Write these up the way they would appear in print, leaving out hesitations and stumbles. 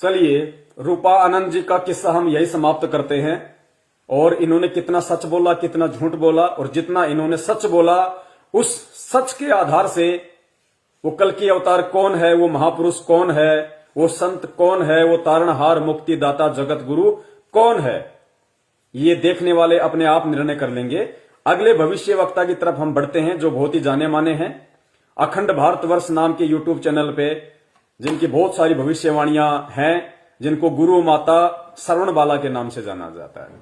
चलिए, रूपा आनंद जी का किस्सा हम यही समाप्त करते हैं। और इन्होंने कितना सच बोला, कितना झूठ बोला, और जितना इन्होंने सच बोला उस सच के आधार से वो कल्कि अवतार कौन है, वो महापुरुष कौन है, वो संत कौन है, वो तारणहार मुक्तिदाता जगत गुरु कौन है, ये देखने वाले अपने आप निर्णय कर लेंगे। अगले भविष्य वक्ता की तरफ हम बढ़ते हैं, जो बहुत ही जाने माने हैं। अखंड भारतवर्ष नाम के यूट्यूब चैनल पे जिनकी बहुत सारी भविष्यवाणियां हैं, जिनको गुरु माता श्रवणबाला के नाम से जाना जाता है।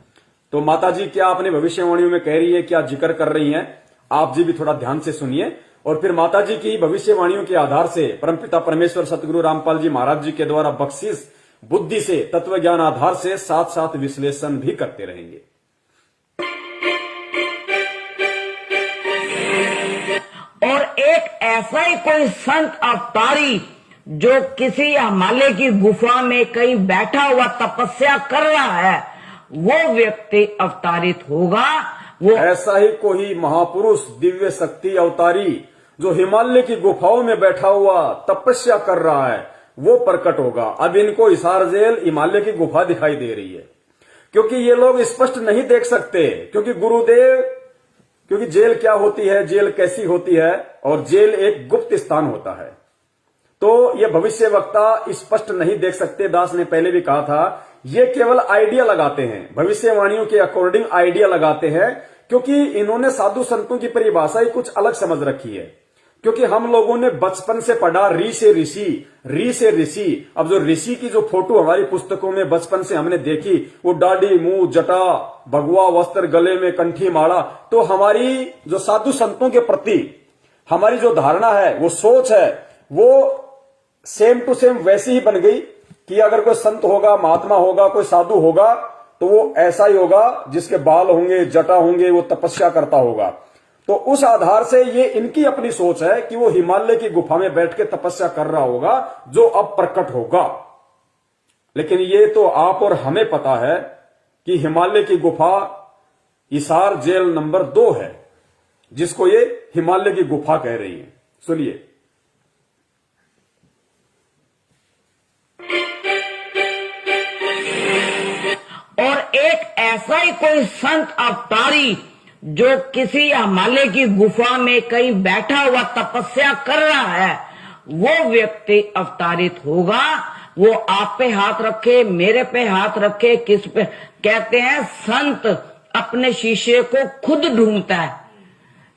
तो माता जी क्या अपने भविष्यवाणियों में कह रही है, क्या जिक्र कर रही हैं, आप जी भी थोड़ा ध्यान से सुनिए। और फिर माता जी की भविष्यवाणियों के आधार से परमपिता परमेश्वर सतगुरु रामपाल जी महाराज जी के द्वारा बख्शिश बुद्धि से, तत्व ज्ञान आधार से साथ साथ विश्लेषण भी करते रहेंगे। और एक ऐसा ही कोई संत अवतारी जो किसी हिमालय की गुफा में कहीं बैठा हुआ तपस्या कर रहा है, वो व्यक्ति अवतारित होगा। वो ऐसा ही कोई महापुरुष दिव्य शक्ति अवतारी जो हिमालय की गुफाओं में बैठा हुआ तपस्या कर रहा है, वो प्रकट होगा। अब इनको हिसार जेल हिमालय की गुफा दिखाई दे रही है, क्योंकि ये लोग स्पष्ट नहीं देख सकते, क्योंकि गुरुदेव, क्योंकि जेल क्या होती है, जेल कैसी होती है, और जेल एक गुप्त स्थान होता है। तो ये भविष्य वक्ता स्पष्ट नहीं देख सकते। दास ने पहले भी कहा था, ये केवल आइडिया लगाते हैं, भविष्यवाणियों के अकॉर्डिंग आइडिया लगाते हैं, क्योंकि इन्होंने साधु संतों की परिभाषा ही कुछ अलग समझ रखी है। क्योंकि हम लोगों ने बचपन से पढ़ा ऋ से ऋषि, ऋ से ऋषि। अब जो ऋषि की जो फोटो हमारी पुस्तकों में बचपन से हमने देखी, वो दाढ़ी, मुंह, जटा, भगवा वस्त्र, गले में कंठी माला, तो हमारी जो साधु संतों के प्रति हमारी जो धारणा है, वो सोच है, वो सेम टू सेम वैसी ही बन गई कि अगर कोई संत होगा, महात्मा होगा, कोई साधु होगा, तो वो ऐसा ही होगा जिसके बाल होंगे, जटा होंगे, वो तपस्या करता होगा। तो उस आधार से ये इनकी अपनी सोच है कि वो हिमालय की गुफा में बैठ के तपस्या कर रहा होगा, जो अब प्रकट होगा। लेकिन ये तो आप और हमें पता है कि हिमालय की गुफा हिसार जेल नंबर 2 है, जिसको ये हिमालय की गुफा कह रही है। सुनिए। और एक ऐसा ही कोई संत अवतारी जो किसी हिमालय की गुफा में कहीं बैठा हुआ तपस्या कर रहा है, वो व्यक्ति अवतारित होगा। वो आप पे हाथ रखे, मेरे पे हाथ रखे, किस पे? कहते हैं संत अपने शिष्य को खुद ढूंढता है।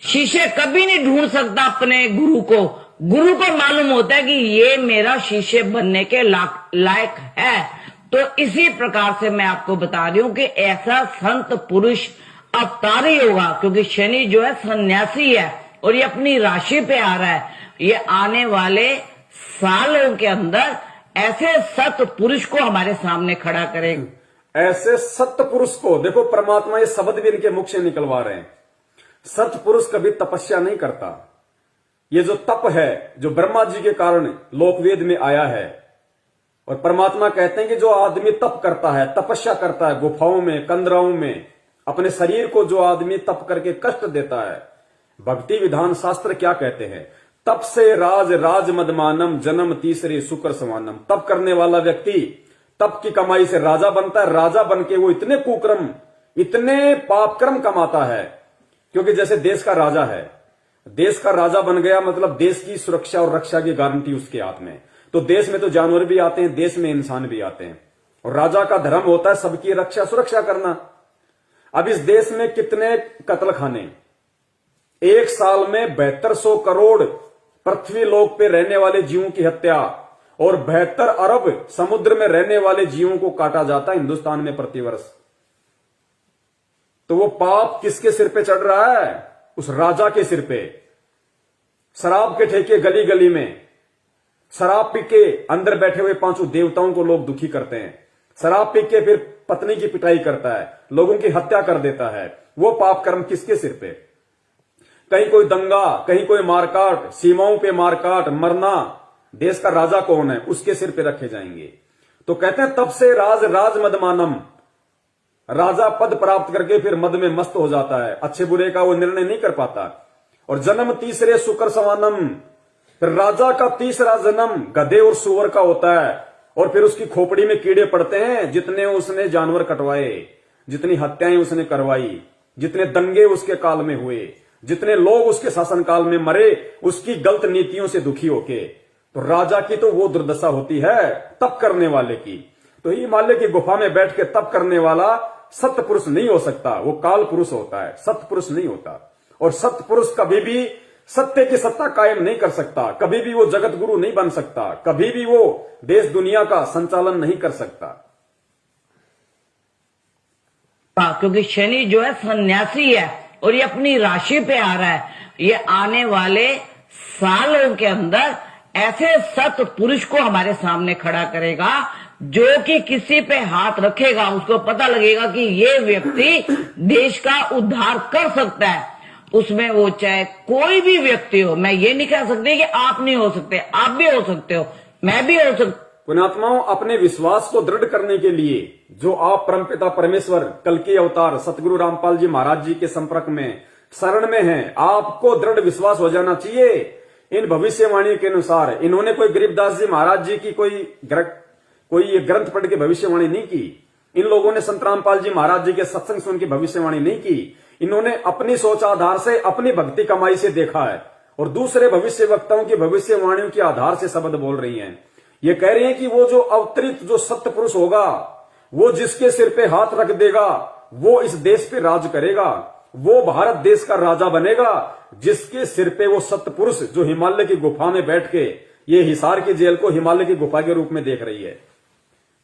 शिष्य कभी नहीं ढूंढ सकता अपने गुरु को। गुरु को मालूम होता है कि ये मेरा शिष्य बनने के लायक है। तो इसी प्रकार से मैं आपको बता रही हूं कि ऐसा संत पुरुष अवतारी होगा, क्योंकि शनि जो है सन्यासी है और ये अपनी राशि पे आ रहा है। ये आने वाले सालों के अंदर ऐसे सत पुरुष को हमारे सामने खड़ा करेगा। ऐसे सत्य पुरुष को देखो, परमात्मा ये शब्द भी इनके मुख से निकलवा रहे हैं। सत्य पुरुष कभी तपस्या नहीं करता। ये जो तप है, जो ब्रह्मा जी के कारण लोकवेद में आया है, और परमात्मा कहते हैं कि जो आदमी तप करता है, तपस्या करता है, गुफाओं में, कंदराओं में, अपने शरीर को जो आदमी तप करके कष्ट देता है, भक्ति विधान शास्त्र क्या कहते हैं? तप से राज राज मदमानम, जन्म तीसरे शुक्र समानम। तप करने वाला व्यक्ति तप की कमाई से राजा बनता है। राजा बनके वो इतने कुकर्म, इतने पापकर्म कमाता है, क्योंकि जैसे देश का राजा है, देश का राजा बन गया मतलब देश की सुरक्षा और रक्षा की गारंटी उसके हाथ में। तो देश में तो जानवर भी आते हैं, देश में इंसान भी आते हैं, और राजा का धर्म होता है सबकी रक्षा सुरक्षा करना। अब इस देश में कितने कत्ल खाने, एक साल में 7200 करोड़ पृथ्वी लोक पे रहने वाले जीवों की हत्या, और 72 अरब समुद्र में रहने वाले जीवों को काटा जाता है हिंदुस्तान में प्रतिवर्ष। तो वो पाप किसके सिर पे चढ़ रहा है? उस राजा के सिर पे। शराब के ठेके गली गली में, शराब पी के अंदर बैठे हुए 5 देवताओं को लोग दुखी करते हैं। शराब पी के फिर पत्नी की पिटाई करता है, लोगों की हत्या कर देता है। वो पाप कर्म किसके सिर पे? कहीं कोई दंगा, कहीं कोई मारकाट, सीमाओं पे मारकाट, मरना, देश का राजा कौन है? उसके सिर पे रखे जाएंगे। तो कहते हैं तब से राज राज मदमानम, राजा पद प्राप्त करके फिर मद में मस्त हो जाता है, अच्छे बुरे का वो निर्णय नहीं कर पाता। और जन्म तीसरे शुक्र समानम, फिर राजा का तीसरा जन्म गधे और सुअर का होता है, और फिर उसकी खोपड़ी में कीड़े पड़ते हैं। जितने उसने जानवर कटवाए, जितनी हत्याएं उसने करवाई, जितने दंगे उसके काल में हुए, जितने लोग उसके शासनकाल में मरे, उसकी गलत नीतियों से दुखी होके, तो राजा की तो वो दुर्दशा होती है तप करने वाले की। तो हिमालय की गुफा में बैठ के तप करने वाला सत्य पुरुष नहीं हो सकता, वो काल पुरुष होता है, सत्य पुरुष नहीं होता। और सत्य पुरुष कभी भी सत्य की सत्ता कायम नहीं कर सकता, कभी भी वो जगत गुरु नहीं बन सकता, कभी भी वो देश दुनिया का संचालन नहीं कर सकता। क्योंकि शनि जो है सन्यासी है और ये अपनी राशि पे आ रहा है। ये आने वाले सालों के अंदर ऐसे सत्य पुरुष को हमारे सामने खड़ा करेगा जो कि किसी पे हाथ रखेगा उसको पता लगेगा कि ये व्यक्ति देश का उद्धार कर सकता है। उसमें वो चाहे कोई भी व्यक्ति हो, मैं ये नहीं कह सकती कि आप नहीं हो सकते, आप भी हो सकते हो, मैं भी हो सकता। पुण्यात्माओं, अपने विश्वास को दृढ़ करने के लिए जो आप परमपिता परमेश्वर कल के अवतार सतगुरु रामपाल जी महाराज जी के संपर्क में शरण में हैं, आपको दृढ़ विश्वास हो जाना चाहिए। इन भविष्यवाणी के अनुसार इन्होंने कोई गरीबदास जी महाराज जी की कोई ये ग्रंथ पढ़ के भविष्यवाणी नहीं की। इन लोगों ने संत रामपाल जी महाराज जी के सत्संग सुन के भविष्यवाणी नहीं की। इन्होंने अपनी सोच आधार से, अपनी भक्ति कमाई से देखा है और दूसरे भविष्य वक्ताओं की भविष्यवाणियों के आधार से शब्द बोल रही हैं। ये कह रहे हैं कि वो जो अवतरित जो सत्य पुरुष होगा, वो जिसके सिर पे हाथ रख देगा वो इस देश पे राज करेगा, वो भारत देश का राजा बनेगा। जिसके सिर पे वो सत्य पुरुष जो हिमालय की गुफा में बैठ के ये हिसार की जेल को हिमालय की गुफा के रूप में देख रही है,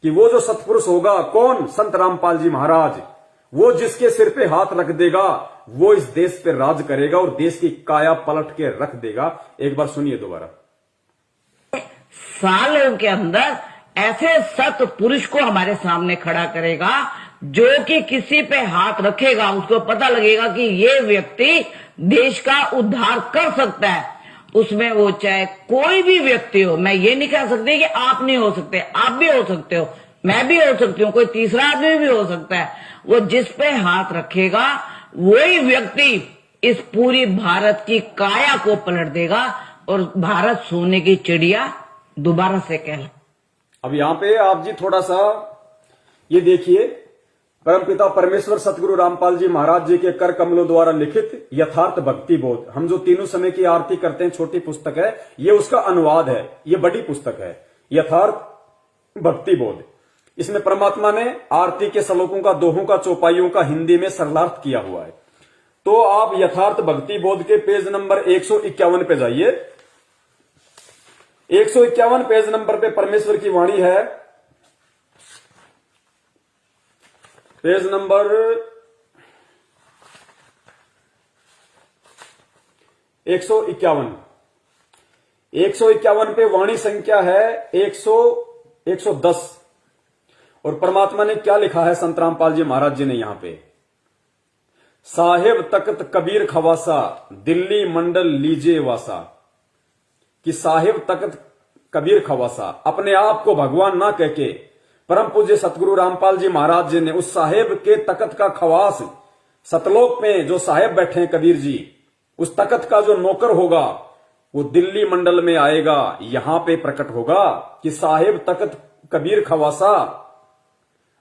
कि वो जो सत्पुरुष होगा कौन? संत रामपाल जी महाराज। वो जिसके सिर पे हाथ रख देगा वो इस देश पे राज करेगा और देश की काया पलट के रख देगा। एक बार सुनिए दोबारा। सालों के अंदर ऐसे सत्य पुरुष को हमारे सामने खड़ा करेगा जो कि किसी पे हाथ रखेगा उसको पता लगेगा कि ये व्यक्ति देश का उद्धार कर सकता है। उसमें वो चाहे कोई भी व्यक्ति हो, मैं ये नहीं कह सकती कि आप नहीं हो सकते, आप भी हो सकते हो, मैं भी हो सकती हूँ, कोई तीसरा आदमी भी हो सकता है। वो जिस पे हाथ रखेगा वही व्यक्ति इस पूरी भारत की काया को पलट देगा और भारत सोने की चिड़िया दोबारा से कह। अब यहां पे आप जी थोड़ा सा ये देखिए, परमपिता परमेश्वर सतगुरु रामपाल जी महाराज जी के कर कमलों द्वारा लिखित यथार्थ भक्ति बोध, हम जो तीनों समय की आरती करते हैं, छोटी पुस्तक है, ये उसका अनुवाद है। ये बड़ी पुस्तक है, यथार्थ भक्ति बोध। इसमें परमात्मा ने आरती के श्लोकों का, दोहों का, चौपाइयों का हिंदी में सरलार्थ किया हुआ है। तो आप यथार्थ भक्ति बोध के पेज नंबर 151 पे जाइए। 151 पेज नंबर पे परमेश्वर की वाणी है। पेज नंबर 151 पे वाणी संख्या है 110। और परमात्मा ने क्या लिखा है संत रामपाल जी महाराज जी ने यहां पे? साहेब तख्त कबीर खवासा, दिल्ली मंडल लीजे वासा। कि साहेब तख्त कबीर खवासा, अपने आप को भगवान ना कह के परम पूज्य सतगुरु रामपाल जी महाराज जी ने उस साहेब के तख्त का खवास, सतलोक में जो साहेब बैठे हैं कबीर जी, उस तख्त का जो नौकर होगा वो दिल्ली मंडल में आएगा, यहां पे प्रकट होगा कि साहेब तख्त कबीर खवासा,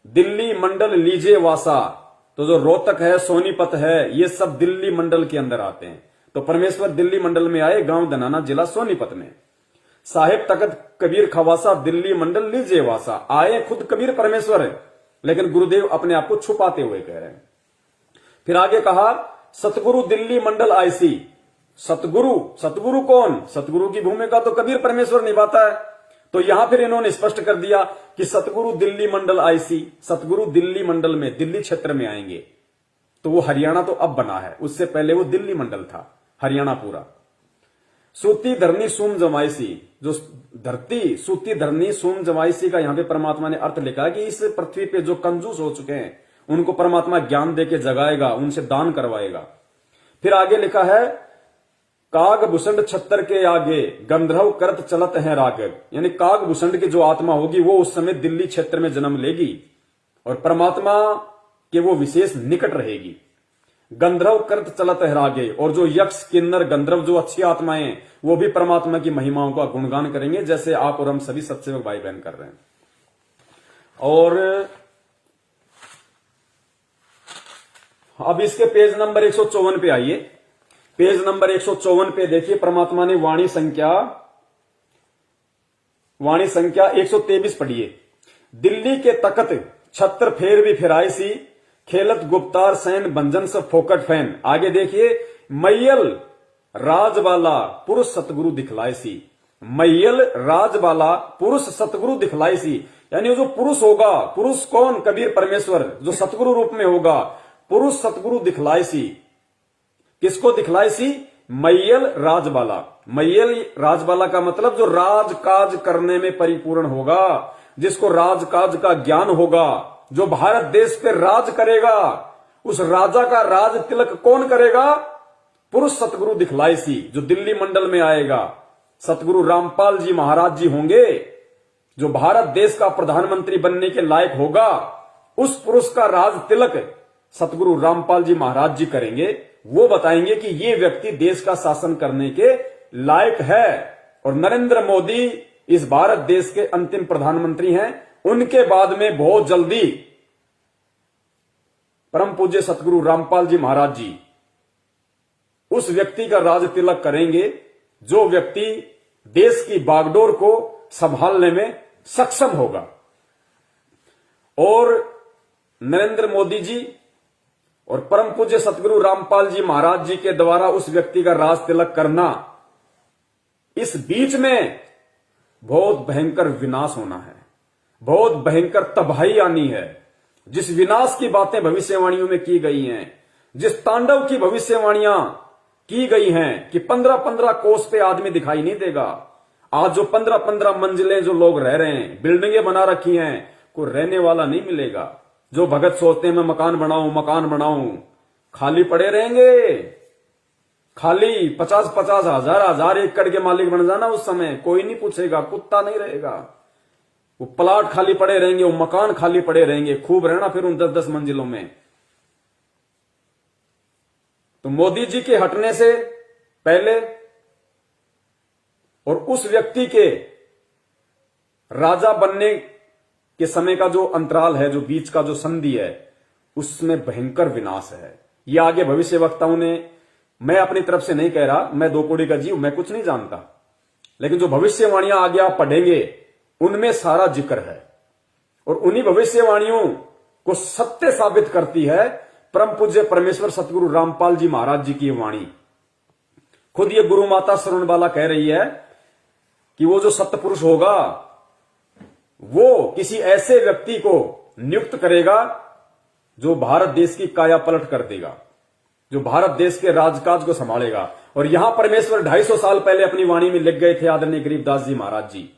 दिल्ली मंडल लीजे वासा। तो जो रोहतक है, सोनीपत है, ये सब दिल्ली मंडल के अंदर आते हैं। तो परमेश्वर दिल्ली मंडल में आए, गांव दनाना, जिला सोनीपत में। साहेब तख्त कबीर खवासा, दिल्ली मंडल लीजे वासा। आए खुद कबीर परमेश्वर है, लेकिन गुरुदेव अपने आप को छुपाते हुए कह रहे हैं। फिर आगे कहा सतगुरु दिल्ली मंडल आईसी। सतगुरु कौन? सतगुरु की भूमिका तो कबीर परमेश्वर निभाता है। तो यहां फिर इन्होंने स्पष्ट कर दिया कि सतगुरु दिल्ली मंडल आईसी, सतगुरु दिल्ली मंडल में, दिल्ली क्षेत्र में आएंगे। तो वो हरियाणा तो अब बना है, उससे पहले वो दिल्ली मंडल था, हरियाणा पूरा। सूती धरनी सूम जमाइसी, जो धरती सूती धरनी सूम जमाइसी का यहां पे परमात्मा ने अर्थ लिखा है कि इस पृथ्वी पे जो कंजूस हो चुके हैं उनको परमात्मा ज्ञान देके जगाएगा, उनसे दान करवाएगा। फिर आगे लिखा है काग भूषण छत्तर के आगे गंधर्व करत चलत है राग। यानी काग भूषण की जो आत्मा होगी वो उस समय दिल्ली क्षेत्र में जन्म लेगी और परमात्मा के वो विशेष निकट रहेगी। गंधर्व करत चलत है रागे। और जो यक्ष, किन्नर, गंधर्व जो अच्छी आत्माएं वो भी परमात्मा की महिमाओं का गुणगान करेंगे, जैसे आप और हम सभी सत्सेवक भाई बहन कर रहे हैं। और अब इसके पेज नंबर 154 पे आइए। पेज नंबर 154 पे देखिए, परमात्मा ने वाणी संख्या 123 पढ़िए। दिल्ली के तकत छत्र फेर भी फिराई सी, खेलत गुप्तार सैन भंजन से फोकट फैन। आगे देखिए, मैयल राजवाला पुरुष सतगुरु दिखलाई सी। मैयल राजवाला पुरुष सतगुरु दिखलाई सी, यानी जो पुरुष होगा, पुरुष कौन? कबीर परमेश्वर, जो सतगुरु रूप में होगा, पुरुष सतगुरु दिखलाई सी। किसको दिखलाई सी? मैयल राजवाला। मैयल राजवाला का मतलब जो राजकाज करने में परिपूर्ण होगा, जिसको राजकाज का ज्ञान होगा, जो भारत देश पे राज करेगा, उस राजा का राज तिलक कौन करेगा? पुरुष सतगुरु दिखलाई सी, जो दिल्ली मंडल में आएगा। सतगुरु रामपाल जी महाराज जी होंगे, जो भारत देश का प्रधानमंत्री बनने के लायक होगा, उस पुरुष का राज तिलक सतगुरु रामपाल जी महाराज जी करेंगे। वो बताएंगे कि ये व्यक्ति देश का शासन करने के लायक है। और नरेंद्र मोदी इस भारत देश के अंतिम प्रधानमंत्री हैं। उनके बाद में बहुत जल्दी परम पूज्य सतगुरु रामपाल जी महाराज जी उस व्यक्ति का राज तिलक करेंगे, जो व्यक्ति देश की बागडोर को संभालने में सक्षम होगा। और नरेंद्र मोदी जी और परम पूज्य सतगुरु रामपाल जी महाराज जी के द्वारा उस व्यक्ति का राज तिलक करना, इस बीच में बहुत भयंकर विनाश होना है, बहुत भयंकर तबाही आनी है। जिस विनाश की बातें भविष्यवाणियों में की गई हैं, जिस तांडव की भविष्यवाणियां की गई हैं कि 15-15 कोस पे आदमी दिखाई नहीं देगा। आज जो 15-15 मंजिलें जो लोग रह रहे हैं, बिल्डिंगें बना रखी हैं, कोई रहने वाला नहीं मिलेगा। जो भगत सोचते हैं मैं मकान बनाऊं, खाली पड़े रहेंगे। खाली 50-50 हजार एकड़ के मालिक बन जाना, उस समय कोई नहीं पूछेगा, कुत्ता नहीं रहेगा। वो प्लाट खाली पड़े रहेंगे, वो मकान खाली पड़े रहेंगे, खूब रहना फिर उन 10-10 मंजिलों में। तो मोदी जी के हटने से पहले और उस व्यक्ति के राजा बनने के समय का जो अंतराल है, जो बीच का जो संधि है, उसमें भयंकर विनाश है। ये आगे भविष्य वक्ताओं ने, मैं अपनी तरफ से नहीं कह रहा, मैं दो कौड़ी का जीव, मैं कुछ नहीं जानता, लेकिन जो भविष्यवाणियां आगे आप पढ़ेंगे उनमें सारा जिक्र है। और उन्हीं भविष्यवाणियों को सत्य साबित करती है परम पूज्य परमेश्वर सतगुरु रामपाल जी महाराज जी की वाणी। खुद ये गुरु माता शरणबाला कह रही है कि वो जो सत्य पुरुष होगा, वो किसी ऐसे व्यक्ति को नियुक्त करेगा जो भारत देश की काया पलट कर देगा, जो भारत देश के राजकाज को संभालेगा। और यहां परमेश्वर 250 साल पहले अपनी वाणी में लिख गए थे, आदरणीय गरीबदास जी महाराज जी,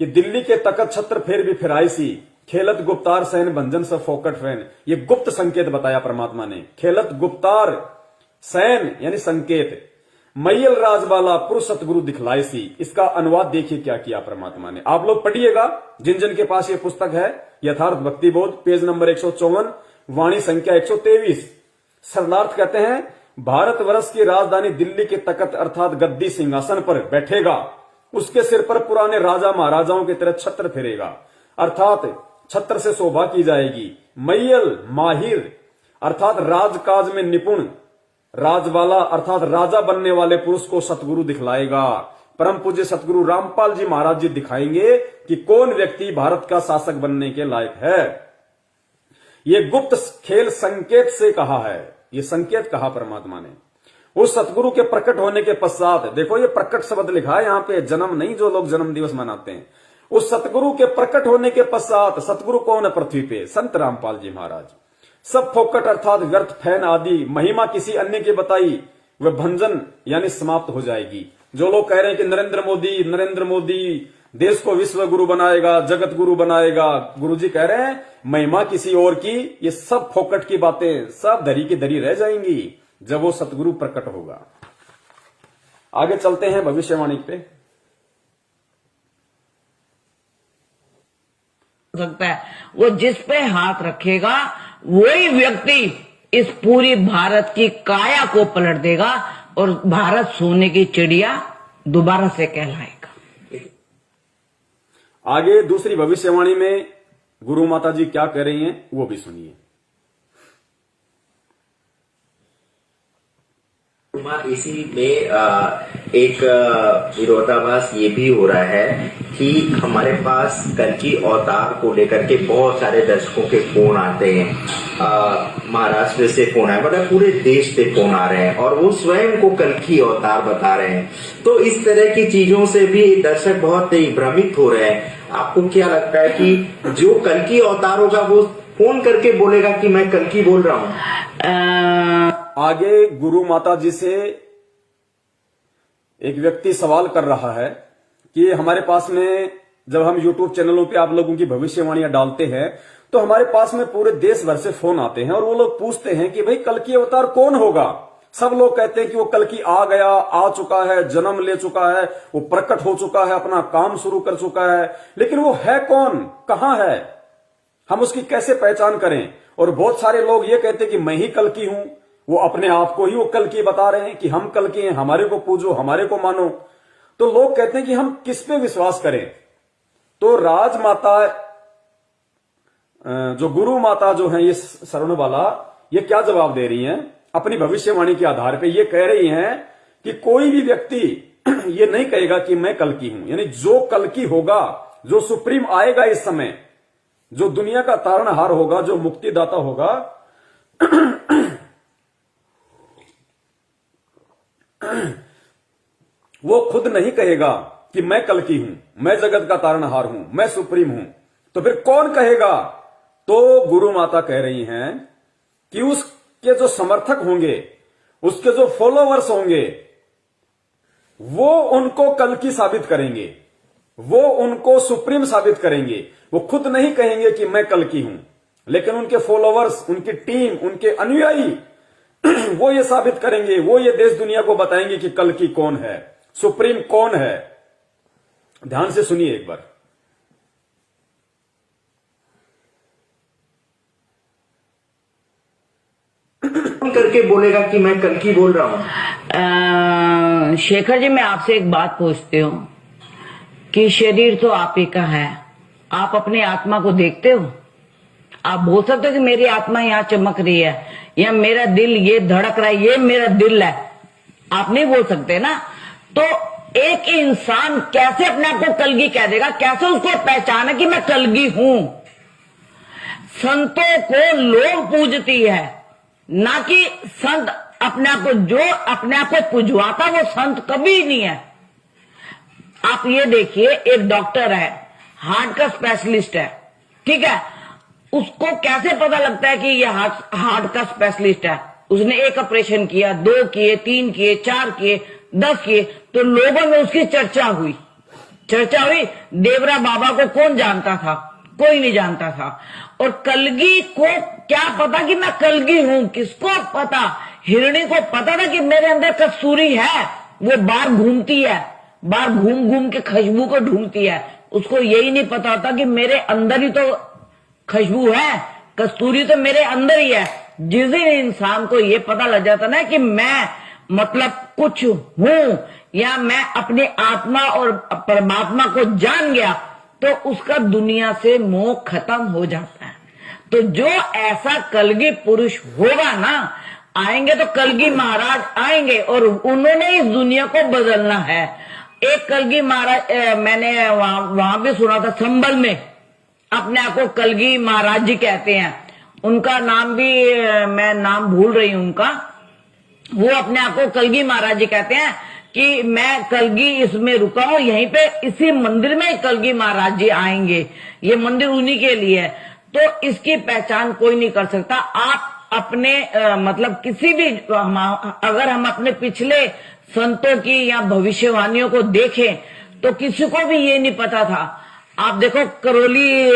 कि दिल्ली के तकत छत्र फेर भी फिराई सी, खेलत गुप्तार सैन भंजन से फोकट फैन। ये गुप्त संकेत बताया परमात्मा ने। खेलत गुप्तार सैन यानी संकेत, मैयल राजवाला पुरुष सतगुरु दिखलाई सी। इसका अनुवाद देखिए क्या किया परमात्मा ने। आप लोग पढ़िएगा, जिन जिन के पास ये पुस्तक है, यथार्थ भक्ति बोध, पेज नंबर 154, वाणी संख्या 123। शरणार्थ कहते हैं, भारतवर्ष की राजधानी दिल्ली के तकत अर्थात गद्दी सिंहासन पर बैठेगा, उसके सिर पर पुराने राजा महाराजाओं की तरह छत्र फिरेगा, अर्थात छत्र से शोभा की जाएगी। मैयल माहिर अर्थात राजकाज में निपुण, राजवाला अर्थात राजा बनने वाले पुरुष को सतगुरु दिखलाएगा। परम पूज्य सतगुरु रामपाल जी महाराज जी दिखाएंगे कि कौन व्यक्ति भारत का शासक बनने के लायक है। ये गुप्त खेल संकेत से कहा है, ये संकेत कहा परमात्मा ने। उस सतगुरु के प्रकट होने के पश्चात, देखो ये प्रकट शब्द लिखा है यहां पे, जन्म नहीं जो लोग जन्म दिवस मनाते हैं। उस सतगुरु के प्रकट होने के पश्चात, सतगुरु कौन है पृथ्वी पे? संत रामपाल जी महाराज। सब फोकट अर्थात व्यर्थ फैन आदि महिमा किसी अन्य की बताई वह भंजन यानी समाप्त हो जाएगी। जो लोग कह रहे हैं कि नरेंद्र मोदी देश को विश्व गुरु बनाएगा, जगत गुरु बनाएगा, गुरुजी कह रहे हैं महिमा किसी और की, ये सब फोकट की बातें सब धरी की धरी रह जाएंगी जब वो सतगुरु प्रकट होगा। आगे चलते हैं भविष्यवाणी पे। सकता है वो जिस पे हाथ रखेगा वही व्यक्ति इस पूरी भारत की काया को पलट देगा और भारत सोने की चिड़िया दोबारा से कहलाएगा। आगे दूसरी भविष्यवाणी में गुरु माता जी क्या कह रही हैं वो भी सुनिए। इसी में एक विरोधाभास ये भी हो रहा है कि हमारे पास कल्कि अवतार को लेकर के बहुत सारे दर्शकों के फोन आते हैं। महाराष्ट्र से फोन आए, मतलब पूरे देश से फोन आ रहे हैं और वो स्वयं को कल्कि अवतार बता रहे हैं। तो इस तरह की चीजों से भी दर्शक बहुत ही भ्रमित हो रहे हैं। आपको क्या लगता है कि जो कल्कि अवतार होगा वो फोन करके बोलेगा कि मैं कल्कि बोल रहा हूं? आगे गुरु माता जी से एक व्यक्ति सवाल कर रहा है कि हमारे पास में जब हम YouTube चैनलों पे आप लोगों की भविष्यवाणियां डालते हैं तो हमारे पास में पूरे देश भर से फोन आते हैं और वो लोग पूछते हैं कि भाई कल्कि अवतार कौन होगा। सब लोग कहते हैं कि वो कल्कि आ गया, आ चुका है, जन्म ले चुका है, वो प्रकट हो चुका है, अपना काम शुरू कर चुका है, लेकिन वो है कौन, कहां है, हम उसकी कैसे पहचान करें। और बहुत सारे लोग ये कहते हैं कि मैं ही कल्कि हूं, वो अपने आप को ही वो कल्कि बता रहे हैं कि हम कल्कि हैं, हमारे को पूजो, हमारे को मानो। तो लोग कहते हैं कि हम किस पे विश्वास करें। तो राजमाता जो गुरु माता जो है ये शरणवाला, ये क्या जवाब दे रही हैं अपनी भविष्यवाणी के आधार पे। ये कह रही हैं कि कोई भी व्यक्ति ये नहीं कहेगा कि मैं कल्कि हूं, यानी जो कल्कि होगा, जो सुप्रीम आएगा इस समय, जो दुनिया का तारणहार होगा, जो मुक्तिदाता होगा, वो खुद नहीं कहेगा कि मैं कल्कि हूं, मैं जगत का तारणहार हूं, मैं सुप्रीम हूं। तो फिर कौन कहेगा? तो गुरु माता कह रही हैं कि उसके जो समर्थक होंगे, उसके जो फॉलोवर्स होंगे, वो उनको कल्कि साबित करेंगे, वो उनको सुप्रीम साबित करेंगे। वो खुद नहीं कहेंगे कि मैं कल्कि हूं, लेकिन उनके फॉलोवर्स, उनकी टीम, उनके अनुयायी वो ये साबित करेंगे, वो ये देश दुनिया को बताएंगे कि कल्कि कौन है, सुप्रीम कौन है। ध्यान से सुनिए एक बार। फोन करके बोलेगा कि मैं कल्कि बोल रहा हूं? शेखर जी, मैं आपसे एक बात पूछती हूँ कि शरीर तो आप ही का है, आप अपनी आत्मा को देखते हो? आप बोल सकते हो कि मेरी आत्मा यहाँ चमक रही है या मेरा दिल ये धड़क रहा है, ये मेरा दिल है? आप नहीं बोल सकते ना। तो एक इंसान कैसे अपने आप को कलगी कह देगा? कैसे उसको पहचान है कि मैं कलगी हूं? संतों को लोग पूजती है, ना कि संत अपने आप को। जो अपने आप को पुजवाता वो संत कभी नहीं है। आप ये देखिए, एक डॉक्टर है, हार्ट का स्पेशलिस्ट है, ठीक है, उसको कैसे पता लगता है कि ये हार्ट का स्पेशलिस्ट है? उसने एक ऑपरेशन किया, 2 किए, 3 किए, 4 किए, 10 किए, तो लोगों में उसकी चर्चा हुई। देवरा बाबा को कौन जानता था? कोई नहीं जानता था। और कलगी को क्या पता कि मैं कलगी हूं? किसको पता? हिरणी को पता था कि मेरे अंदर कस्तूरी है, वो बाहर घूमती है, बाहर घूम घूम के खुशबू को ढूंढती है। उसको यही नहीं पता होता कि मेरे अंदर ही तो खुशबू है, कस्तूरी तो मेरे अंदर ही है। जिस दिन इंसान को ये पता लग जाता ना कि मैं मतलब कुछ हूं, या मैं अपनी आत्मा और परमात्मा को जान गया, तो उसका दुनिया से मोह खत्म हो जाता है। तो जो ऐसा कलगी पुरुष होगा ना, आएंगे तो कलगी महाराज आएंगे और उन्होंने इस दुनिया को बदलना है। एक कलगी महाराज मैंने वहां भी सुना था, संभल में अपने आप को कलगी महाराज जी कहते हैं। उनका नाम भी मैं नाम भूल रही हूं उनका। वो अपने आप को कलगी महाराज जी कहते हैं कि मैं कलगी इसमें रुका हूं, यहीं पे इसी मंदिर में कलगी महाराज जी आएंगे, ये मंदिर उन्हीं के लिए है। तो इसकी पहचान कोई नहीं कर सकता। आप अपने मतलब किसी भी, अगर हम अपने पिछले संतों की या भविष्यवाणियों को देखें तो किसी को भी ये नहीं पता था। आप देखो, करोली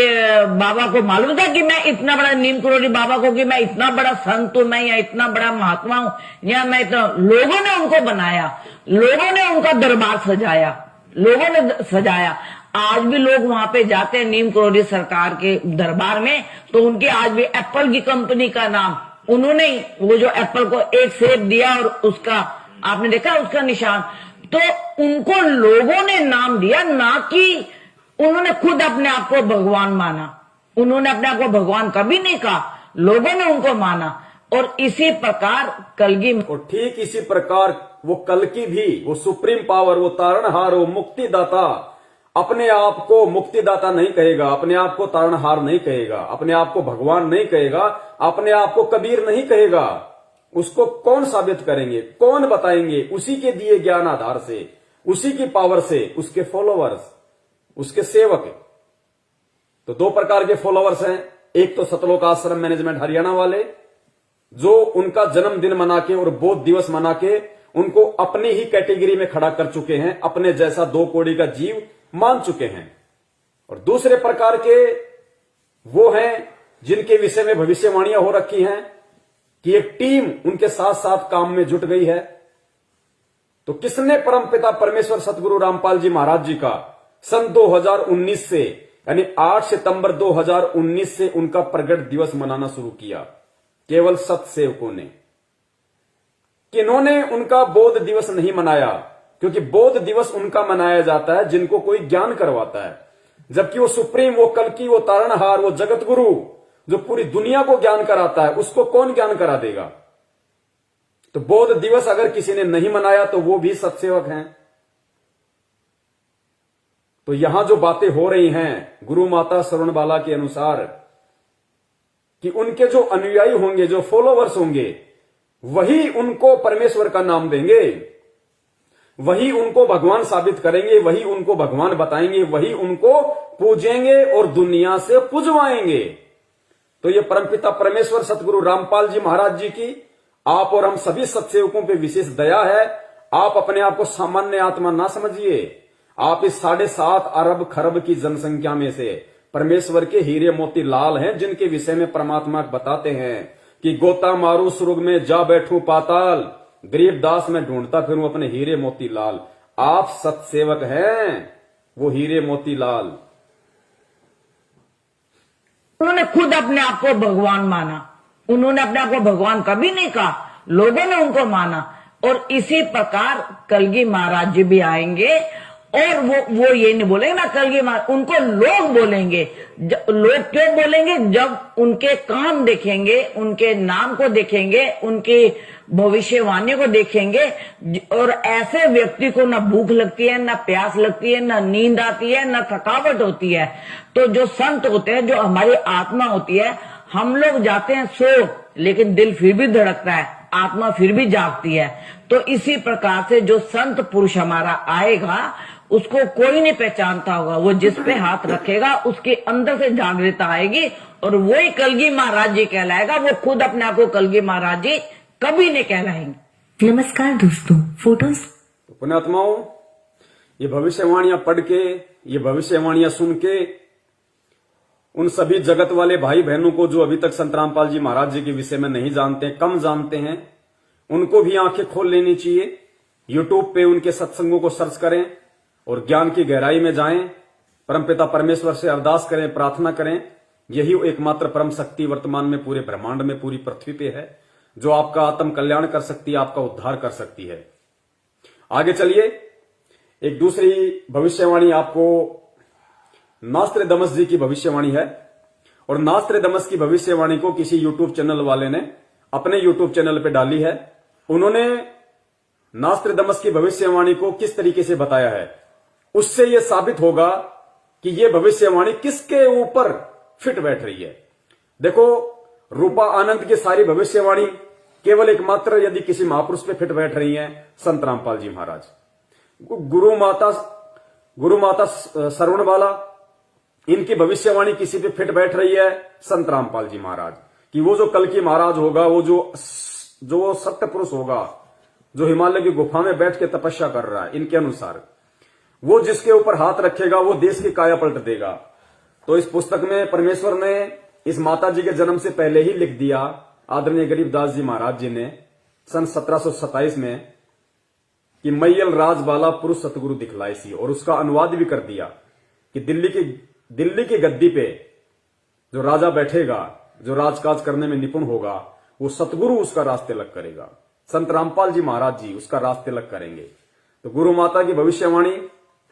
बाबा को मालूम था कि मैं इतना बड़ा, नीम करोली बाबा को कि मैं इतना बड़ा संत हूं, मैं या इतना बड़ा महात्मा हूं, या मैं इतना। लोगों ने उनको बनाया, लोगों ने उनका दरबार सजाया, लोगों ने सजाया। आज भी लोग वहां पे जाते हैं नीम करोली सरकार के दरबार में, तो उनके आज भी एप्पल की कंपनी का नाम उन्होंने, वो जो एप्पल को एक सेब दिया और उसका आपने देखा उसका निशान, तो उनको लोगों ने नाम दिया, ना कि उन्होंने खुद अपने आप को भगवान माना। उन्होंने अपने आप को भगवान कभी नहीं कहा, लोगों ने उनको माना। और इसी प्रकार कलगी, और ठीक इसी प्रकार वो कल्कि भी, वो सुप्रीम पावर, वो तारणहार, वो मुक्तिदाता अपने आप को मुक्तिदाता नहीं कहेगा, अपने आप को तारणहार नहीं कहेगा, अपने आप को भगवान नहीं कहेगा, अपने आप को कबीर नहीं कहेगा। उसको कौन साबित करेंगे, कौन बताएंगे? उसी के दिए ज्ञान आधार से, उसी की पावर से उसके फॉलोवर्स, उसके सेवक। तो दो प्रकार के फॉलोवर्स हैं। एक तो सतलोक आश्रम मैनेजमेंट हरियाणा वाले, जो उनका जन्मदिन मना के और बोध दिवस मना के उनको अपनी ही कैटेगरी में खड़ा कर चुके हैं, अपने जैसा 2 कौड़ी का जीव मान चुके हैं। और दूसरे प्रकार के वो हैं जिनके विषय में भविष्यवाणियां हो रखी हैं कि एक टीम उनके साथ साथ काम में जुट गई है। तो किसने परमपिता परमेश्वर सतगुरु रामपाल जी महाराज जी का सन 2019 से, यानी 8 सितंबर 2019 से उनका प्रगट दिवस मनाना शुरू किया? केवल सत्सेवकों ने। किन्होंने उनका बोध दिवस नहीं मनाया? क्योंकि बोध दिवस उनका मनाया जाता है जिनको कोई ज्ञान करवाता है, जबकि वो सुप्रीम, वो कल्कि, वो तारणहार, वो जगत गुरु जो पूरी दुनिया को ज्ञान कराता है, उसको कौन ज्ञान करा देगा? तो बोध दिवस अगर किसी ने नहीं मनाया तो वो भी सत्सेवक हैं। तो यहां जो बातें हो रही हैं गुरु माता शरणबाला के अनुसार कि उनके जो अनुयायी होंगे, जो फॉलोवर्स होंगे, वही उनको परमेश्वर का नाम देंगे, वही उनको भगवान साबित करेंगे, वही उनको भगवान बताएंगे, वही उनको पूजेंगे और दुनिया से पुजवाएंगे। तो ये परमपिता परमेश्वर सतगुरु रामपाल जी महाराज जी की आप और हम सभी सत्सेवकों पे विशेष दया है। आप अपने आप को सामान्य आत्मा ना समझिए। आप इस 7.5 अरब खरब की जनसंख्या में से परमेश्वर के हीरे मोती लाल हैं, जिनके विषय में परमात्मा बताते हैं कि गोता मारू सुर्ग में जा बैठूं पाताल, गरीब दास में ढूंढता फिरूं अपने हीरे मोती लाल। आप सत्सेवक हैं, वो हीरे मोती लाल। उन्होंने खुद अपने आप को भगवान माना। उन्होंने अपने आप को भगवान कभी नहीं कहा, लोगों ने उनको माना। और इसी प्रकार कलगी महाराज जी भी आएंगे और वो ये नहीं बोलेंगे ना कलगी महाराज, उनको लोग बोलेंगे। लोग क्यों बोलेंगे? जब उनके काम देखेंगे, उनके नाम को देखेंगे, उनकी भविष्यवाणी को देखेंगे। और ऐसे व्यक्ति को ना भूख लगती है, ना प्यास लगती है, ना नींद आती है, ना थकावट होती है। तो जो संत होते हैं, जो हमारी आत्मा होती है, हम लोग जाते हैं सो, लेकिन दिल फिर भी धड़कता है, आत्मा फिर भी जागती है। तो इसी प्रकार से जो संत पुरुष हमारा आएगा, उसको कोई नहीं पहचानता होगा। वो जिस पे हाथ रखेगा उसके अंदर से जागृता आएगी और वही कलगी महाराज जी कहलाएगा। वो खुद अपने आप को कलगी महाराज जी कभी नहीं कहलाएंगे। नमस्कार दोस्तों, फोटोज तो पुण्यात्माओं, ये भविष्यवाणियां पढ़ के, ये भविष्यवाणियां सुन के उन सभी जगत वाले भाई बहनों को जो अभी तक संत रामपाल जी महाराज जी के विषय में नहीं जानते, कम जानते हैं, उनको भी आंखें खोल लेनी चाहिए। यूट्यूब पे उनके सत्संगों को सर्च करें और ज्ञान की गहराई में जाएं। परमपिता परमेश्वर से अरदास करें, प्रार्थना करें। यही एकमात्र परम शक्ति वर्तमान में पूरे ब्रह्मांड में, पूरी पृथ्वी पे है, जो आपका आत्म कल्याण कर सकती है, आपका उद्धार कर सकती है। आगे चलिए, एक दूसरी भविष्यवाणी आपको नास्त्रेदमस जी की भविष्यवाणी है। और नास्त्रेदमस की भविष्यवाणी को किसी यूट्यूब चैनल वाले ने अपने यूट्यूब चैनल पे डाली है। उन्होंने नास्त्रेदमस की भविष्यवाणी को किस तरीके से बताया है, उससे यह साबित होगा कि यह भविष्यवाणी किसके ऊपर फिट बैठ रही है। देखो, रूपा आनंद की सारी भविष्यवाणी केवल एकमात्र यदि किसी महापुरुष पे फिट बैठ रही है, संत रामपाल जी महाराज। गुरु माता शरणबाला, इनकी भविष्यवाणी किसी पे फिट बैठ रही है, संत रामपाल जी महाराज कि वो जो कल की महाराज होगा, वो जो सत्य पुरुष होगा, जो हिमालय की गुफा में बैठ के तपस्या कर रहा है, इनके अनुसार वो जिसके ऊपर हाथ रखेगा वो देश की काया पलट देगा। तो इस पुस्तक में परमेश्वर ने इस माता जी के जन्म से पहले ही लिख दिया, आदरणीय गरीबदास जी महाराज जी ने सन 1727 में, कि मैयल राजबाला पुरुष सतगुरु दिखलाई सी, और उसका अनुवाद भी कर दिया कि दिल्ली की गद्दी पे जो राजा बैठेगा, जो राजकाज करने में निपुण होगा, वो सतगुरु उसका रास्ते लग करेगा। संत रामपाल जी महाराज जी उसका रास्ते लग करेंगे। तो गुरु माता की भविष्यवाणी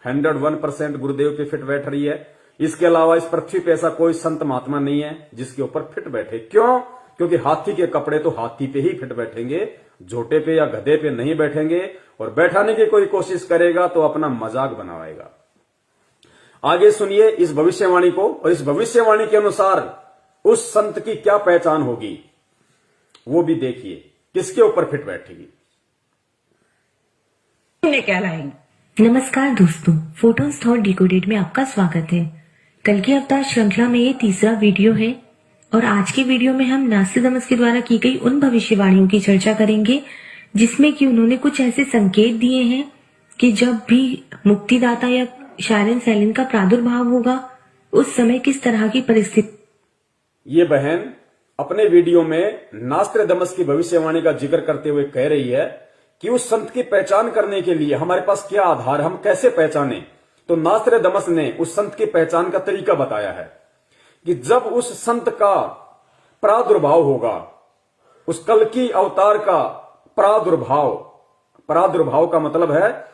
101% गुरुदेव पे फिट बैठ रही है। इसके अलावा इस पृथ्वी पे ऐसा कोई संत महात्मा नहीं है जिसके ऊपर फिट बैठे। क्यों? क्योंकि हाथी के कपड़े तो हाथी पे ही फिट बैठेंगे, झोटे पे या गधे पे नहीं बैठेंगे, और बैठाने की कोई कोशिश करेगा तो अपना मजाक बनाएगा। आगे सुनिए इस भविष्यवाणी को, और इस भविष्यवाणी के अनुसार उस संत की क्या पहचान होगी वो भी देखिए, किसके ऊपर फिट बैठेगी। कहलाएंगे। नमस्कार दोस्तों, फोटोज थॉट डिकोडेड में आपका स्वागत है। कल की अवतार श्रृंखला में ये तीसरा वीडियो है और आज के वीडियो में हम नास्तिदमस के द्वारा की गई उन भविष्यवाणियों की चर्चा करेंगे जिसमें कि उन्होंने कुछ ऐसे संकेत दिए हैं कि जब भी मुक्तिदाता या शायरन सैलिन का प्रादुर्भाव होगा उस समय किस तरह की परिस्थिति। ये बहन अपने वीडियो में नास्तिदमस की भविष्यवाणी का जिक्र करते हुए कह रही है कि उस संत की पहचान करने के लिए हमारे पास क्या आधार, हम कैसे पहचाने। तो नास्तिदमस ने उस संत की पहचान का तरीका बताया है कि जब उस संत का प्रादुर्भाव होगा, उस कल की अवतार का प्रादुर्भाव का मतलब है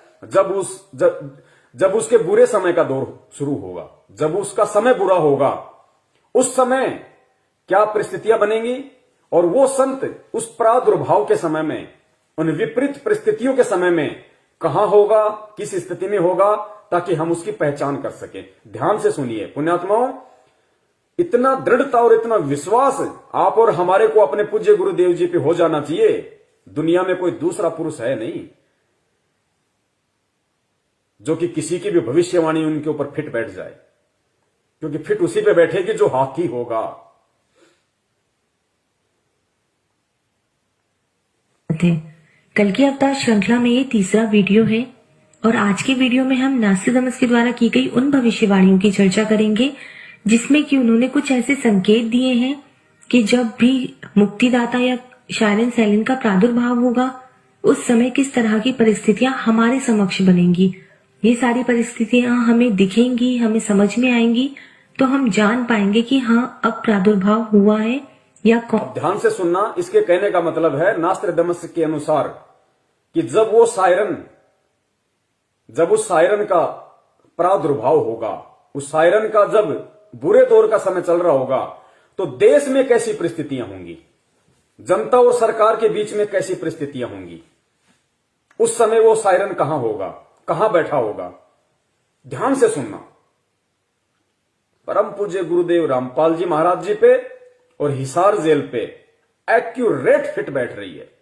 जब उसके बुरे समय का दौर शुरू होगा, जब उसका समय बुरा होगा, उस समय क्या परिस्थितियां बनेंगी, और वो संत उस प्रादुर्भाव के समय में, उन विपरीत परिस्थितियों के समय में कहां होगा, किस स्थिति में होगा, ताकि हम उसकी पहचान कर सकें। ध्यान से सुनिए पुण्यात्माओं, इतना दृढ़ता और इतना विश्वास आप और हमारे को अपने पूज्य गुरुदेव जी पे हो जाना चाहिए। दुनिया में कोई दूसरा पुरुष है नहीं जो कि किसी की भी भविष्यवाणी उनके ऊपर फिट बैठ जाए, क्योंकि फिट उसी पे बैठेगी जो हाथी होगा। कल की अवतार श्रृंखला में ये तीसरा वीडियो है और आज के वीडियो में हम नास्तिदमस के द्वारा की गई उन भविष्यवाणियों की चर्चा करेंगे जिसमें कि उन्होंने कुछ ऐसे संकेत दिए हैं कि जब भी मुक्तिदाता या शायरन सैलिन का प्रादुर्भाव होगा उस समय किस तरह की परिस्थितियां हमारे समक्ष बनेंगी। ये सारी परिस्थितियां हमें दिखेंगी, हमें समझ में आएंगी, तो हम जान पाएंगे कि हाँ अब प्रादुर्भाव हुआ है या कौन। ध्यान से सुनना, इसके कहने का मतलब है नास्तिदमस के अनुसार कि जब उस सायरन का प्रादुर्भाव होगा, उस सायरन का जब बुरे दौर का समय चल रहा होगा, तो देश में कैसी परिस्थितियां होंगी, जनता और सरकार के बीच में कैसी परिस्थितियां होंगी, उस समय वो सायरन कहां होगा, कहां बैठा होगा। ध्यान से सुनना, परम पूज्य गुरुदेव रामपाल जी महाराज जी पे और हिसार जेल पे एक्यूरेट फिट बैठ रही है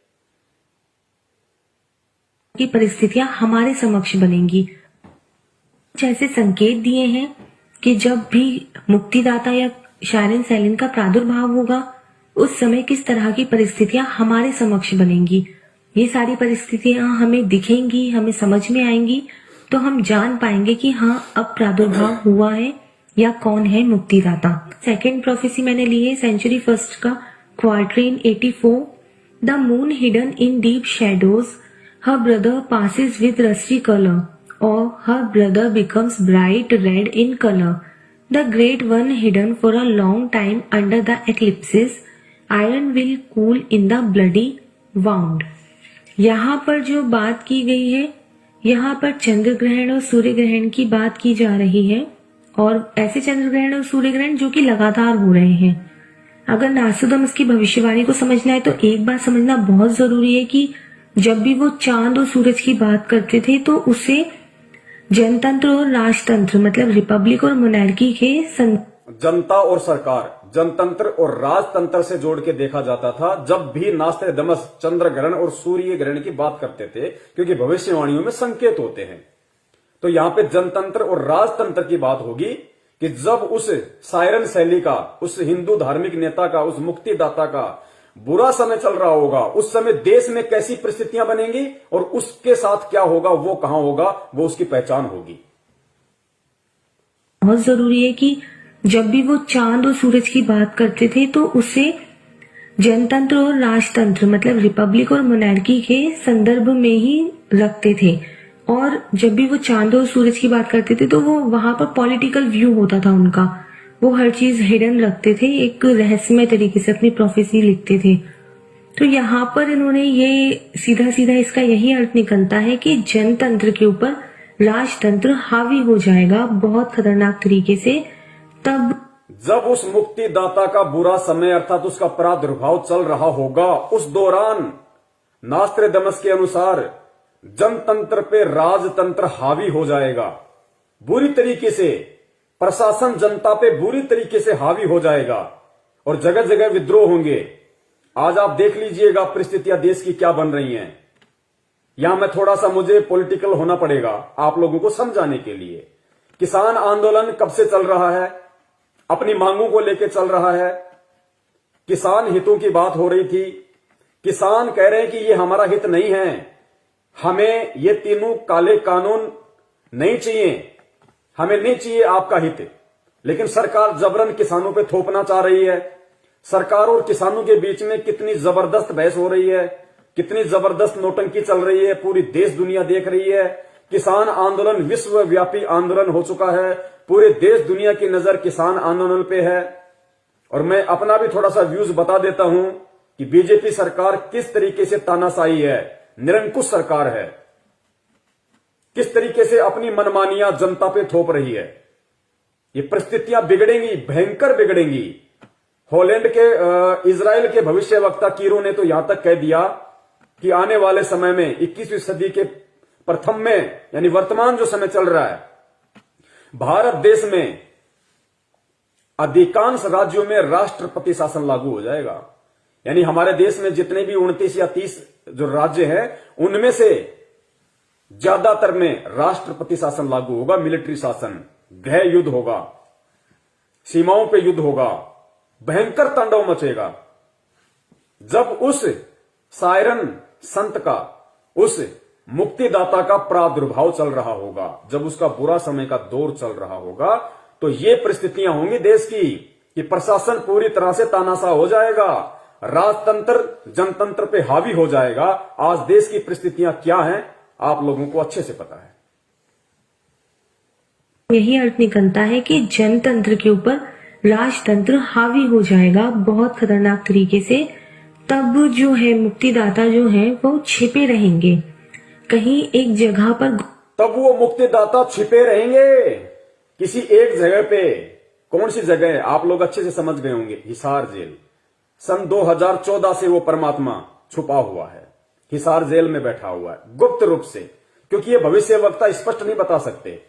की परिस्थितियां हमारे समक्ष बनेंगी। कुछ ऐसे संकेत दिए हैं कि जब भी मुक्तिदाता या शायरन सैलिन का प्रादुर्भाव होगा उस समय किस तरह की परिस्थितियां हमारे समक्ष बनेंगी। ये सारी परिस्थितियां हमें दिखेंगी, हमें समझ में आएंगी, तो हम जान पाएंगे कि हाँ अब प्रादुर्भाव हुआ है या कौन है मुक्तिदाता। सेकेंड प्रोफेसी मैंने ली है सेंचुरी फर्स्ट का quatrain 84। The moon hidden in deep shadows, her brother passes with rusty color, or her brother becomes bright red in color. The great one hidden for a long time under the eclipses, iron will cool in the bloody wound. यहाँ पर जो बात की गई है, यहाँ पर चंद्र ग्रहण और सूर्य ग्रहण की बात की जा रही है, और ऐसे चंद्र ग्रहण और सूर्य ग्रहण जो कि लगातार हो रहे हैं। अगर नास्तिदमस की भविष्यवाणी को समझना है तो एक बात समझना बहुत जरूरी है कि जब भी वो चांद और सूरज की बात करते थे तो उसे जनतंत्र और राजतंत्र मतलब रिपब्लिक और मोनार्की के जनता और सरकार, जनतंत्र और राजतंत्र से जोड़ के देखा जाता था जब भी नास्तिदमस चंद्र ग्रहण और सूर्य ग्रहण की बात करते थे, क्योंकि भविष्यवाणियों में संकेत होते हैं। तो यहाँ पे जनतंत्र और राजतंत्र की बात होगी कि जब उस सायरन शैली का, उस हिंदू धार्मिक नेता का, उस मुक्तिदाता का बुरा समय चल रहा होगा, उस समय देश में कैसी परिस्थितियां बनेंगी और उसके साथ क्या होगा, वो कहां होगा, वो उसकी पहचान होगी। बहुत जरूरी है कि जब भी वो चांद और सूरज की बात करते थे तो उसे जनतंत्र और राजतंत्र मतलब रिपब्लिक और मोनार्की के संदर्भ में ही रखते थे, और जब भी वो चांद और सूरज की बात करते थे तो वो वहां पर पॉलिटिकल व्यू होता था उनका, वो हर चीज हिडन रखते थे, एक रहस्यमय तरीके से अपनी प्रोफेसी लिखते थे। तो यहाँ पर इन्होंने ये सीधा सीधा इसका यही अर्थ निकलता है कि जनतंत्र के ऊपर राजतंत्र हावी हो जाएगा बहुत खतरनाक तरीके से, तब जब उस मुक्तिदाता का बुरा समय अर्थात उसका प्रादुर्भाव चल रहा होगा, उस दौरान नास्त्रेदमस के अनुसार जनतंत्र पे राजतंत्र हावी हो जाएगा बुरी तरीके से, प्रशासन जनता पे बुरी तरीके से हावी हो जाएगा और जगह जगह विद्रोह होंगे। आज आप देख लीजिएगा परिस्थितियां देश की क्या बन रही हैं। यहां मैं थोड़ा सा मुझे पॉलिटिकल होना पड़ेगा आप लोगों को समझाने के लिए। किसान आंदोलन कब से चल रहा है, अपनी मांगों को लेकर चल रहा है, किसान हितों की बात हो रही थी। किसान कह रहे हैं कि ये हमारा हित नहीं है, हमें ये तीनों काले कानून नहीं चाहिए, हमें नहीं चाहिए आपका हित। लेकिन सरकार जबरन किसानों पे थोपना चाह रही है। सरकार और किसानों के बीच में कितनी जबरदस्त बहस हो रही है, कितनी जबरदस्त नौटंकी चल रही है, पूरी देश दुनिया देख रही है। किसान आंदोलन विश्वव्यापी आंदोलन हो चुका है, पूरे देश दुनिया की नजर किसान आंदोलन पे है। और मैं अपना भी थोड़ा सा व्यूज बता देता हूं कि बीजेपी सरकार किस तरीके से तानाशाही है, निरंकुश सरकार है, किस तरीके से अपनी मनमानियां जनता पे थोप रही है। ये परिस्थितियां बिगड़ेंगी, भयंकर बिगड़ेंगी। हॉलैंड के इजराइल के भविष्यवक्ता कीरो ने तो यहां तक कह दिया कि आने वाले समय में 21वीं सदी के प्रथम में, यानी वर्तमान जो समय चल रहा है, भारत देश में अधिकांश राज्यों में राष्ट्रपति शासन लागू हो जाएगा। यानी हमारे देश में जितने भी 29 या 30 जो राज्य हैं, उनमें से ज्यादातर में राष्ट्रपति शासन लागू होगा, मिलिट्री शासन, गृह युद्ध होगा, सीमाओं पे युद्ध होगा, भयंकर तांडव मचेगा। जब उस सायरन संत का, उस मुक्तिदाता का प्रादुर्भाव चल रहा होगा, जब उसका बुरा समय का दौर चल रहा होगा, तो ये परिस्थितियां होंगी देश की कि प्रशासन पूरी तरह से तानाशाह हो जाएगा, राजतंत्र जनतंत्र पे हावी हो जाएगा। आज देश की परिस्थितियां क्या हैं आप लोगों को अच्छे से पता है। यही अर्थ निकलता है कि जनतंत्र के ऊपर राजतंत्र हावी हो जाएगा बहुत खतरनाक तरीके से, तब जो है मुक्तिदाता जो है वो छिपे रहेंगे कहीं एक जगह पर। तब वो मुक्तिदाता छिपे रहेंगे किसी एक जगह पे। कौन सी जगह है आप लोग अच्छे से समझ गए होंगे, हिसार जेल। सन 2014 से वो परमात्मा छुपा हुआ है, हिसार जेल में बैठा हुआ है गुप्त रूप से, क्योंकि ये भविष्यवक्ता स्पष्ट नहीं बता सकते,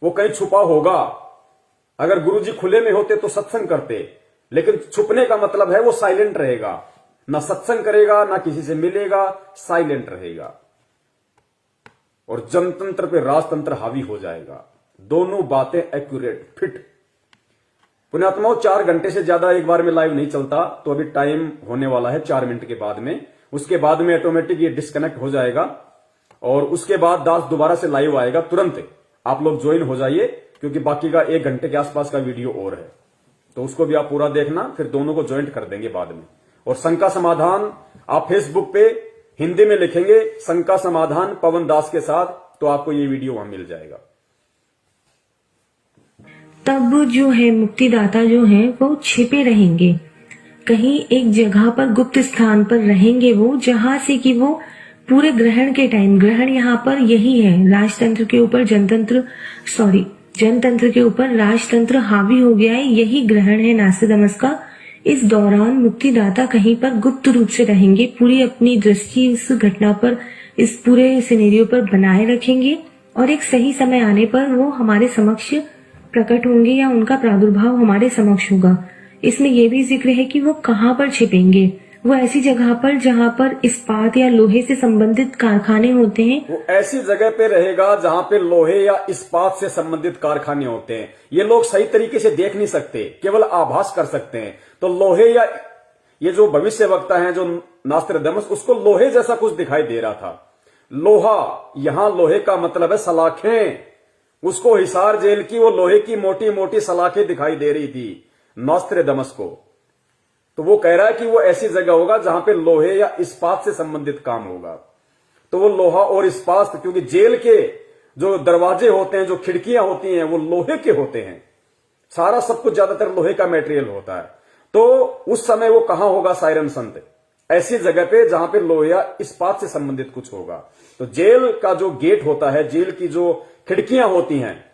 वो कहीं छुपा होगा। अगर गुरुजी खुले में होते तो सत्संग करते, लेकिन छुपने का मतलब है वो साइलेंट रहेगा, ना सत्संग करेगा, ना किसी से मिलेगा, साइलेंट रहेगा और जनतंत्र पे राजतंत्र हावी हो जाएगा। दोनों बातें एक्यूरेट, फिट। पुण्यात्माओं, 4 घंटे से ज्यादा एक बार में लाइव नहीं चलता, तो अभी टाइम होने वाला है 4 मिनट के बाद में। उसके बाद में ऑटोमेटिक ये डिस्कनेक्ट हो जाएगा और उसके बाद दास दोबारा से लाइव आएगा। तुरंत आप लोग ज्वाइन हो जाइए, क्योंकि बाकी का 1 घंटे के आसपास का वीडियो और है, तो उसको भी आप पूरा देखना, फिर दोनों को ज्वाइंट कर देंगे बाद में। और शंका समाधान आप फेसबुक पे हिंदी में लिखेंगे शंका समाधान पवन दास के साथ, तो आपको ये वीडियो वहां मिल जाएगा। तब जो है मुक्तिदाता जो है वो छिपे रहेंगे कहीं एक जगह पर, गुप्त स्थान पर रहेंगे वो, जहां से कि वो पूरे ग्रहण के टाइम, ग्रहण यहाँ पर यही है, राजतंत्र के ऊपर जनतंत्र के ऊपर राजतंत्र हावी हो गया है, यही ग्रहण है नास्तिदमस का। इस दौरान मुक्तिदाता कहीं पर गुप्त रूप से रहेंगे, पूरी अपनी दृष्टि इस घटना पर, इस पूरे सिनेरियो पर बनाए रखेंगे और एक सही समय आने पर वो हमारे समक्ष प्रकट होंगे या उनका प्रादुर्भाव हमारे समक्ष होगा। इसमें यह भी जिक्र है कि वो कहाँ पर छिपेंगे। वो ऐसी जगह पर जहाँ पर इस्पात या लोहे से संबंधित कारखाने होते हैं, वो ऐसी जगह पे रहेगा जहाँ पे लोहे या इस्पात से संबंधित कारखाने होते हैं। ये लोग सही तरीके से देख नहीं सकते, केवल आभास कर सकते हैं। तो लोहे या ये जो भविष्यवक्ता हैं, जो नास्त्रदमस, उसको लोहे जैसा कुछ दिखाई दे रहा था। लोहा, यहां लोहे का मतलब है सलाखें। उसको हिसार जेल की वो लोहे की मोटी मोटी सलाखें दिखाई दे रही थी नास्त्रदमस को। तो वो कह रहा है कि वो ऐसी जगह होगा जहां पे लोहे या इस्पात से संबंधित काम होगा। तो वो लोहा और इस्पात, क्योंकि जेल के जो दरवाजे होते हैं, जो खिड़कियां होती हैं, वो लोहे के होते हैं, सारा सब कुछ ज्यादातर लोहे का मटेरियल होता है। तो उस समय वो कहां होगा सायरन संत? ऐसी जगह पे जहां पे लोहे या इस्पात से संबंधित कुछ होगा। तो जेल का जो गेट होता है, जेल की जो खिड़कियां होती हैं,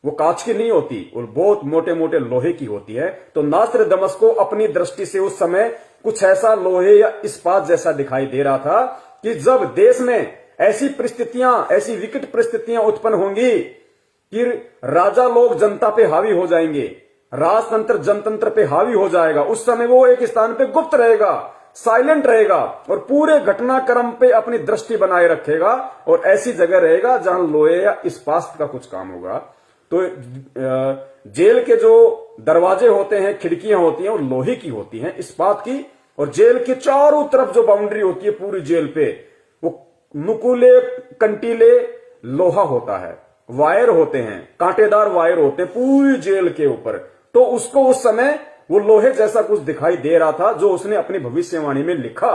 वो कांच की नहीं होती और बहुत मोटे मोटे लोहे की होती है। तो नास्त्रदमस को अपनी दृष्टि से उस समय कुछ ऐसा लोहे या इस्पात जैसा दिखाई दे रहा था कि जब देश में ऐसी परिस्थितियां, ऐसी विकट परिस्थितियां उत्पन्न होंगी कि राजा लोग जनता पे हावी हो जाएंगे, राजतंत्र जनतंत्र पे हावी हो जाएगा, उस समय वो एक स्थान पे गुप्त रहेगा, साइलेंट रहेगा और पूरे घटनाक्रम पे अपनी दृष्टि बनाए रखेगा और ऐसी जगह रहेगा जहां लोहे या इस्पात का कुछ काम होगा। तो जेल के जो दरवाजे होते हैं, खिड़कियां होती हैं, वो लोहे की होती हैं, इस्पात की। और जेल के चारों तरफ जो बाउंड्री होती है पूरी जेल पे, वो नुकीले कंटीले लोहा होता है, वायर होते हैं, कांटेदार वायर होते हैं पूरी जेल के ऊपर। तो उसको उस समय वो लोहे जैसा कुछ दिखाई दे रहा था जो उसने अपनी भविष्यवाणी में लिखा।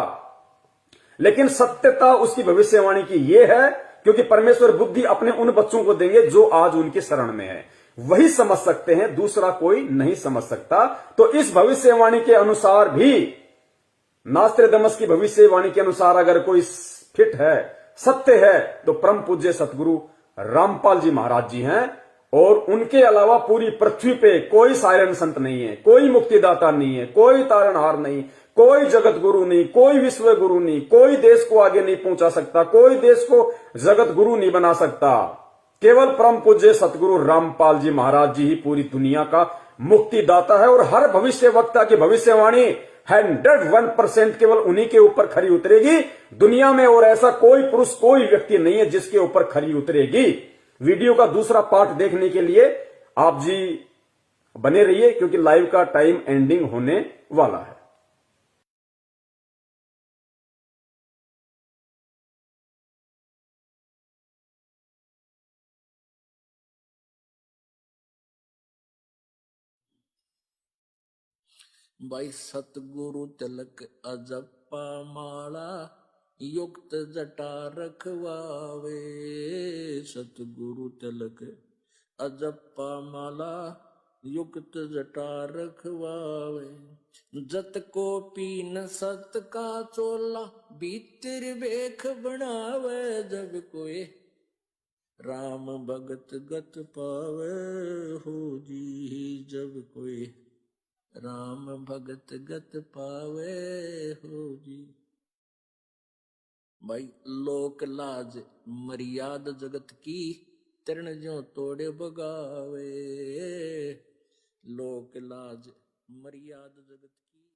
लेकिन सत्यता उसकी भविष्यवाणी की ये है, क्योंकि परमेश्वर बुद्धि अपने उन बच्चों को देंगे जो आज उनके शरण में है, वही समझ सकते हैं, दूसरा कोई नहीं समझ सकता। तो इस भविष्यवाणी के अनुसार भी, नास्त्रदमस की भविष्यवाणी के अनुसार अगर कोई फिट है, सत्य है, तो परम पूज्य सतगुरु रामपाल जी महाराज जी हैं। और उनके अलावा पूरी पृथ्वी पे कोई सायरन संत नहीं है, कोई मुक्तिदाता नहीं है, कोई तारणहार नहीं, कोई जगत गुरु नहीं, कोई विश्व गुरु नहीं, कोई देश को आगे नहीं पहुंचा सकता, कोई देश को जगत गुरु नहीं बना सकता। केवल परम पूज्य सतगुरु रामपाल जी महाराज जी ही पूरी दुनिया का मुक्तिदाता है। और हर भविष्य वक्ता की भविष्यवाणी 101% केवल उन्हीं के ऊपर खरी उतरेगी दुनिया में, और ऐसा कोई पुरुष, कोई व्यक्ति नहीं है जिसके ऊपर खरी उतरेगी। वीडियो का दूसरा पार्ट देखने के लिए आप जी बने रहिए, क्योंकि लाइव का टाइम एंडिंग होने वाला है। भाई सतगुरु तिलक अजप्पा माला युक्त जटा रखवावे। सतगुरु तिलक अजप्पा माला युक्त जटा रखवावे। जत को पीन सत का चोला भीतर बेख बनावे। जब कोई राम भगत गत पावे हो जी। जब कोई राम भगत गत पावे हो जी। भाई लोक लाज मर्याद जगत की तरण जो तोड़े बगावे। लोक लाज मर्याद जगत